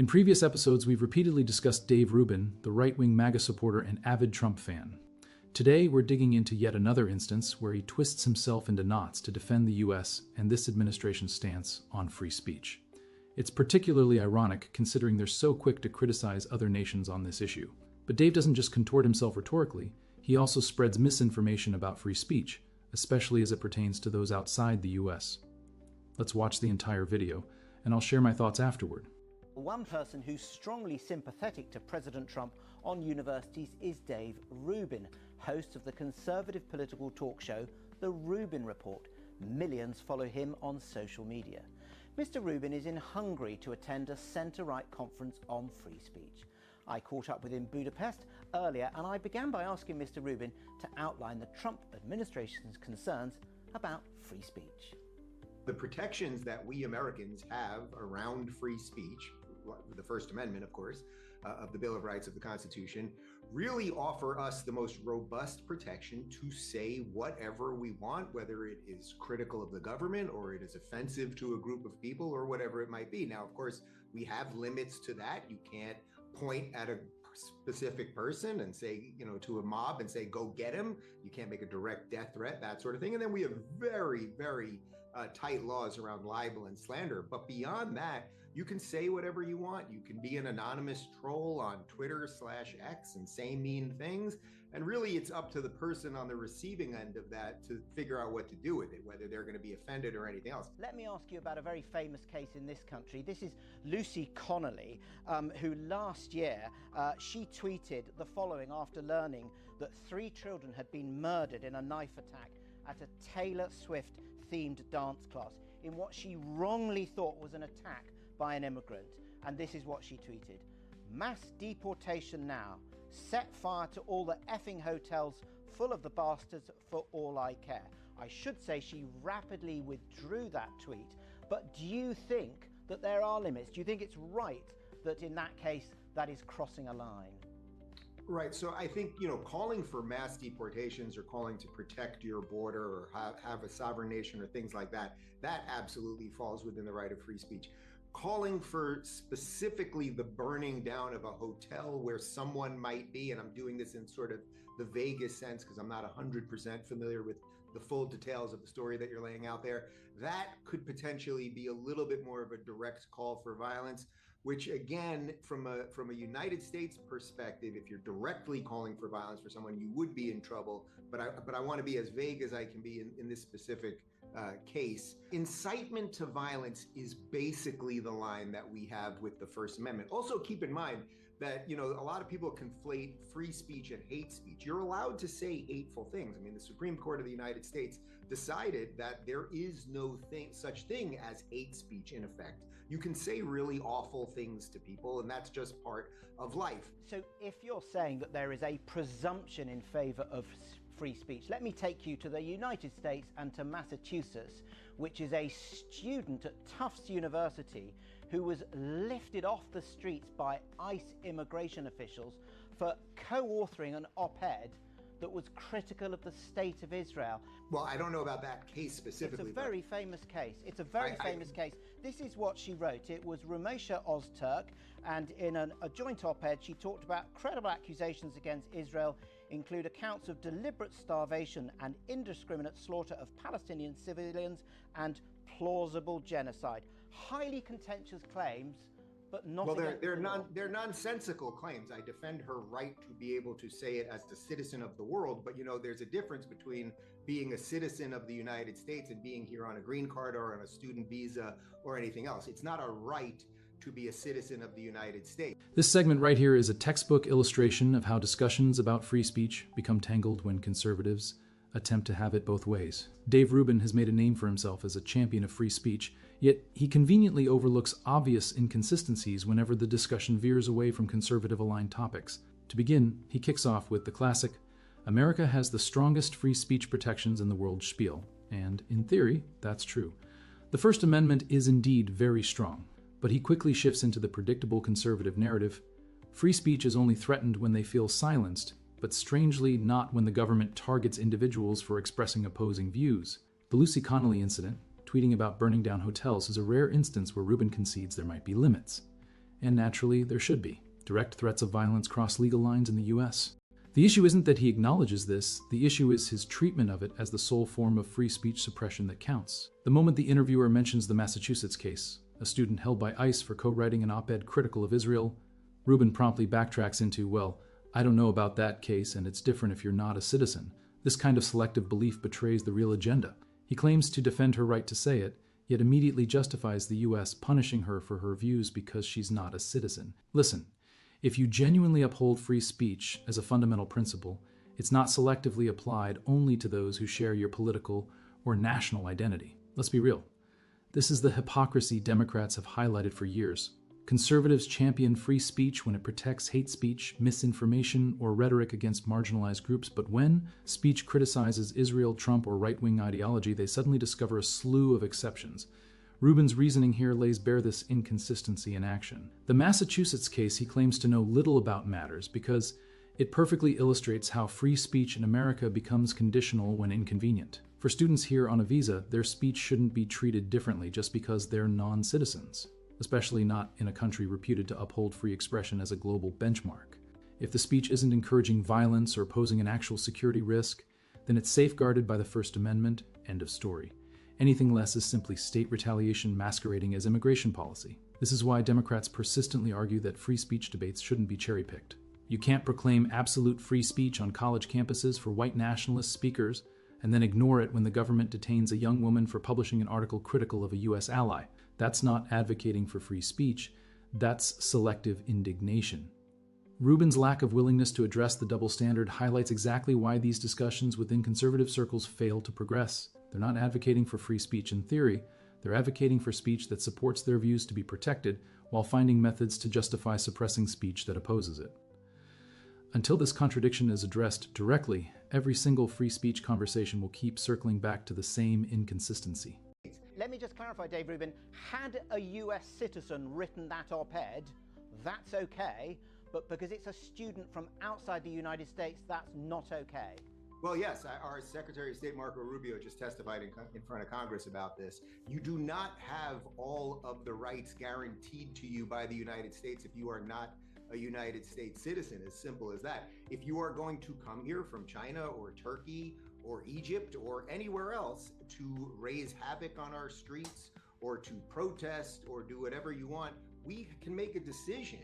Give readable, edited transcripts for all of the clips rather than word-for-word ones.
In previous episodes, we've repeatedly discussed Dave Rubin, the right-wing MAGA supporter and avid Trump fan. Today, we're digging into yet another instance where he twists himself into knots to defend the US and this administration's stance on free speech. It's particularly ironic considering they're so quick to criticize other nations on this issue. But Dave doesn't just contort himself rhetorically, he also spreads misinformation about free speech, especially as it pertains to those outside the US. Let's watch the entire video, and I'll share my thoughts afterward. One person who's strongly sympathetic to President Trump on universities is Dave Rubin, host of the conservative political talk show, The Rubin Report. Millions follow him on social media. Mr. Rubin is in Hungary to attend a centre-right conference on free speech. I caught up with him in Budapest earlier, and I began by asking Mr. Rubin to outline the Trump administration's concerns about free speech. The protections that we Americans have around free speech, the First Amendment, of course, of the Bill of Rights of the Constitution, really offer us the most robust protection to say whatever we want, whether it is critical of the government or it is offensive to a group of people or whatever it might be. Now, of course, we have limits to that. You can't point at a specific person and say, to a mob and say, go get him. You can't make a direct death threat, that sort of thing. And then we have very, very tight laws around libel and slander. But beyond that, you can say whatever you want. You can be an anonymous troll on Twitter/X and say mean things. And really, it's up to the person on the receiving end of that to figure out what to do with it, whether they're going to be offended or anything else. Let me ask you about a very famous case in this country. This is Lucy Connolly, who last year, she tweeted the following after learning that 3 children had been murdered in a knife attack at a Taylor Swift themed dance class in what she wrongly thought was an attack by an immigrant. And this is what she tweeted: "Mass deportation now. Set fire to all the effing hotels full of the bastards for all I care." I should say she rapidly withdrew that tweet, but do you think that there are limits? Do you think it's right that in that case that is crossing a line? Right. So I think, calling for mass deportations or calling to protect your border or have a sovereign nation or things like that, that absolutely falls within the right of free speech. Calling for specifically the burning down of a hotel where someone might be, and I'm doing this in sort of the vaguest sense because I'm not 100% familiar with the full details of the story that you're laying out there, that could potentially be a little bit more of a direct call for violence, which again, from a United States perspective, if you're directly calling for violence for someone, you would be in trouble. But I want to be as vague as I can be in this specific case. Incitement to violence is basically the line that we have with the First Amendment. Also, keep in mind that, a lot of people conflate free speech and hate speech. You're allowed to say hateful things. I mean, the Supreme Court of the United States decided that there is no such thing as hate speech in effect. You can say really awful things to people, and that's just part of life. So if you're saying that there is a presumption in favor of free speech, let me take you to the United States and to Massachusetts, which is a student at Tufts University who was lifted off the streets by ICE immigration officials for co-authoring an op-ed that was critical of the state of Israel. Well, I don't know about that case specifically. It's a very famous case. It's a very famous case. This is what she wrote. It was Rumesha Ozturk, and in a joint op-ed, she talked about credible accusations against Israel include accounts of deliberate starvation and indiscriminate slaughter of Palestinian civilians and plausible genocide. Highly contentious claims, but not. Well, they're nonsensical claims. I defend her right to be able to say it as a citizen of the world, but there's a difference between being a citizen of the United States and being here on a green card or on a student visa or anything else. It's not a right to be a citizen of the United States. This segment right here is a textbook illustration of how discussions about free speech become tangled when conservatives attempt to have it both ways. Dave Rubin has made a name for himself as a champion of free speech, yet he conveniently overlooks obvious inconsistencies whenever the discussion veers away from conservative-aligned topics. To begin, he kicks off with the classic, "America has the strongest free speech protections in the world" spiel, and in theory, that's true. The First Amendment is indeed very strong, but he quickly shifts into the predictable conservative narrative. Free speech is only threatened when they feel silenced, but strangely not when the government targets individuals for expressing opposing views. The Lucy Connolly incident, tweeting about burning down hotels, is a rare instance where Rubin concedes there might be limits. And naturally, there should be. Direct threats of violence cross legal lines in the US. The issue isn't that he acknowledges this, the issue is his treatment of it as the sole form of free speech suppression that counts. The moment the interviewer mentions the Massachusetts case, a student held by ICE for co-writing an op-ed critical of Israel, Rubin promptly backtracks into, well, I don't know about that case and it's different if you're not a citizen. This kind of selective belief betrays the real agenda. He claims to defend her right to say it, yet immediately justifies the US punishing her for her views because she's not a citizen. Listen, if you genuinely uphold free speech as a fundamental principle, it's not selectively applied only to those who share your political or national identity. Let's be real. This is the hypocrisy Democrats have highlighted for years. Conservatives champion free speech when it protects hate speech, misinformation, or rhetoric against marginalized groups, but when speech criticizes Israel, Trump, or right-wing ideology, they suddenly discover a slew of exceptions. Rubin's reasoning here lays bare this inconsistency in action. The Massachusetts case he claims to know little about matters because it perfectly illustrates how free speech in America becomes conditional when inconvenient. For students here on a visa, their speech shouldn't be treated differently just because they're non-citizens, especially not in a country reputed to uphold free expression as a global benchmark. If the speech isn't encouraging violence or posing an actual security risk, then it's safeguarded by the First Amendment, end of story. Anything less is simply state retaliation masquerading as immigration policy. This is why Democrats persistently argue that free speech debates shouldn't be cherry-picked. You can't proclaim absolute free speech on college campuses for white nationalist speakers and then ignore it when the government detains a young woman for publishing an article critical of a US ally. That's not advocating for free speech, that's selective indignation. Rubin's lack of willingness to address the double standard highlights exactly why these discussions within conservative circles fail to progress. They're not advocating for free speech in theory, they're advocating for speech that supports their views to be protected while finding methods to justify suppressing speech that opposes it. Until this contradiction is addressed directly, every single free speech conversation will keep circling back to the same inconsistency. Let me just clarify, Dave Rubin, had a US citizen written that op-ed, that's okay, but because it's a student from outside the United States, that's not okay. Well, yes, our Secretary of State Marco Rubio just testified in front of Congress about this. You do not have all of the rights guaranteed to you by the United States if you are not a United States citizen, as simple as that. If you are going to come here from China or Turkey or Egypt or anywhere else to raise havoc on our streets or to protest or do whatever you want, we can make a decision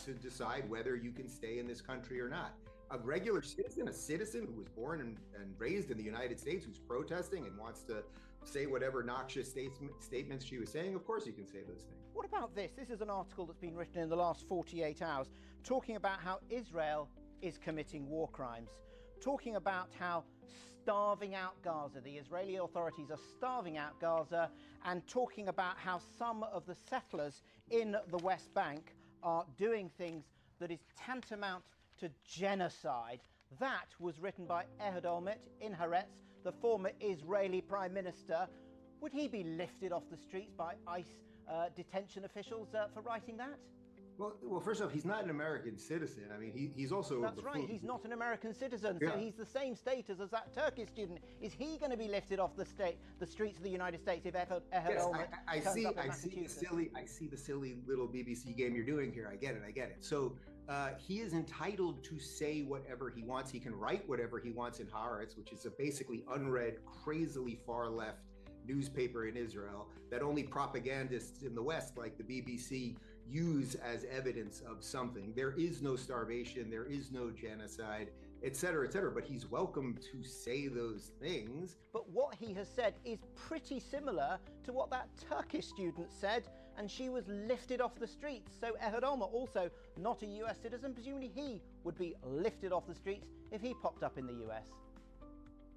to decide whether you can stay in this country or not. A regular citizen, a citizen who was born and raised in the United States, who's protesting and wants to say whatever noxious statements she was saying, of course you can say those things. What about this? This is an article that's been written in the last 48 hours, talking about how Israel is committing war crimes, talking about how starving out Gaza, the Israeli authorities are starving out Gaza, and talking about how some of the settlers in the West Bank are doing things that is tantamount to genocide. That was written by Ehud Olmert in Haaretz, the former Israeli Prime Minister. Would he be lifted off the streets by ICE detention officials for writing that? Well, first off, he's not an American citizen. I mean, he's also... That's right, he's not an American citizen, so he's the same status as that Turkish student. Is he going to be lifted off the streets of the United States if Ehud Olmert turns up in Massachusetts? I see the silly little BBC game you're doing here. I get it. So he is entitled to say whatever he wants. He can write whatever he wants in Haaretz, which is a basically unread, crazily far-left newspaper in Israel that only propagandists in the West, like the BBC, use as evidence of something. There is no starvation, there is no genocide, etc., etc. But he's welcome to say those things. But what he has said is pretty similar to what that Turkish student said, and she was lifted off the streets. So Ehud Olmert, also not a US citizen, presumably he would be lifted off the streets if he popped up in the US.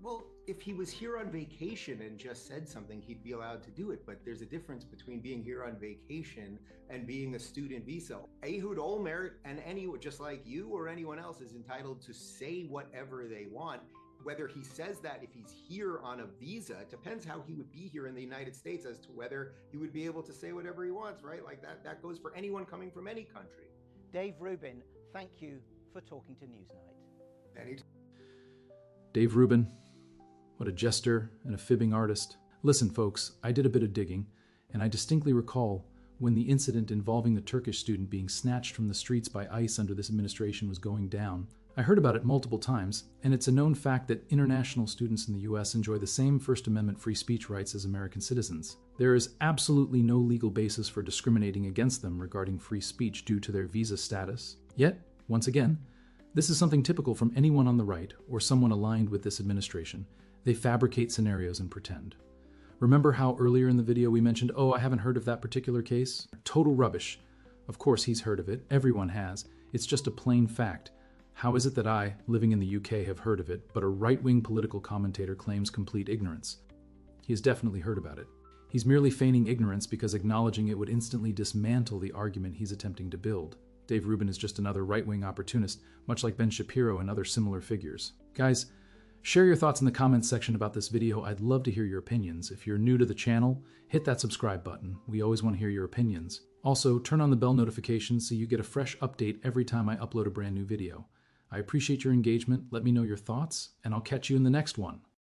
Well, if he was here on vacation and just said something, he'd be allowed to do it. But there's a difference between being here on vacation and being a student visa. Ehud Olmert and anyone, just like you or anyone else, is entitled to say whatever they want. Whether he says that if he's here on a visa, it depends how he would be here in the United States as to whether he would be able to say whatever he wants, right? Like that goes for anyone coming from any country. Dave Rubin, thank you for talking to Newsnight. Anytime. Dave Rubin, what a jester and a fibbing artist. Listen, folks, I did a bit of digging, and I distinctly recall when the incident involving the Turkish student being snatched from the streets by ICE under this administration was going down. I heard about it multiple times, and it's a known fact that international students in the US enjoy the same First Amendment free speech rights as American citizens. There is absolutely no legal basis for discriminating against them regarding free speech due to their visa status. Yet, once again, this is something typical from anyone on the right or someone aligned with this administration. They fabricate scenarios and pretend. Remember how earlier in the video we mentioned, oh, I haven't heard of that particular case? Total rubbish. Of course he's heard of it. Everyone has. It's just a plain fact. How is it that I, living in the UK, have heard of it, but a right-wing political commentator claims complete ignorance? He has definitely heard about it. He's merely feigning ignorance because acknowledging it would instantly dismantle the argument he's attempting to build. Dave Rubin is just another right-wing opportunist, much like Ben Shapiro and other similar figures. Guys, share your thoughts in the comments section about this video. I'd love to hear your opinions. If you're new to the channel, hit that subscribe button. We always want to hear your opinions. Also, turn on the bell notifications so you get a fresh update every time I upload a brand new video. I appreciate your engagement. Let me know your thoughts, and I'll catch you in the next one.